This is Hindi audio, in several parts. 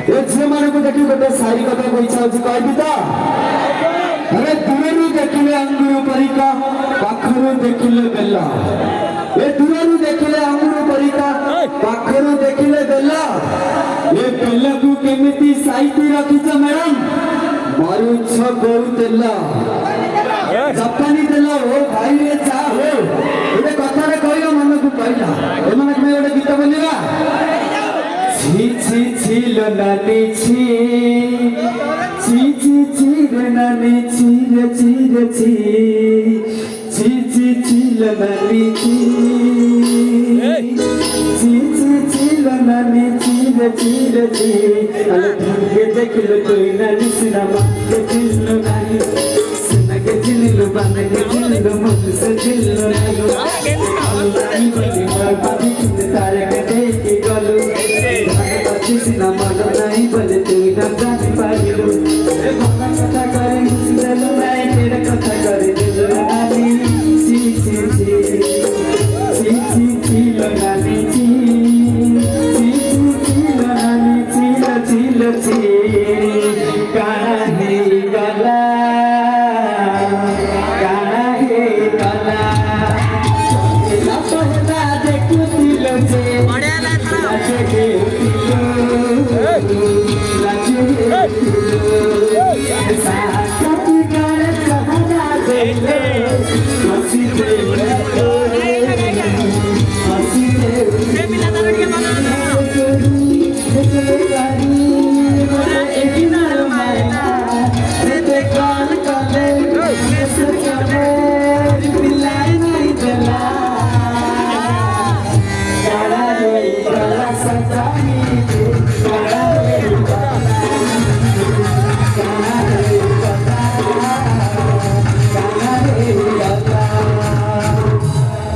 झील मान को देखी गोटे सारी कथा को इच्छा होची कहबी तो अरे दूररू देखिले अंगुर परिका पाखरू देखिले बेला ए दूररू देखिले अंगुर परिका पाखरू देखिले बेला ए बेला को केमिति साइती रखिछ मैडम मारुछ गौतेला जापानी देला ओ भाई रे जा हो एते कथा रे कहलो मन को कहला ए मन में ओडे गीत बोलिबा छी छी छी लो नानी छी छी छी छी रे नानी छी रे छी रे छी छी छी छी लो नानी छी छी छी छी लो नानी छी रे छी रे छी अरे ढंगे देख लो कोई नानी सिनेमा के दिल लो नानी सुना के दिल लो बन के दिल लो मन से दिल लो नानी बड़ी बाबा की तारे के देख के गलो किसी ना मर नहीं बोले तू ना जान पाइलो ए भगवान कथा करे सिदल मैं तेरे कथा करे दिल नानी ची ची ची ची ची ची नानी ची ची ची ची नानी ची ची ची काना है गला काना है गला ला पहला देख दिल से बढ़िया लागे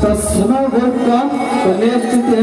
तो सुनो बहुत कम तो नेक्स्ट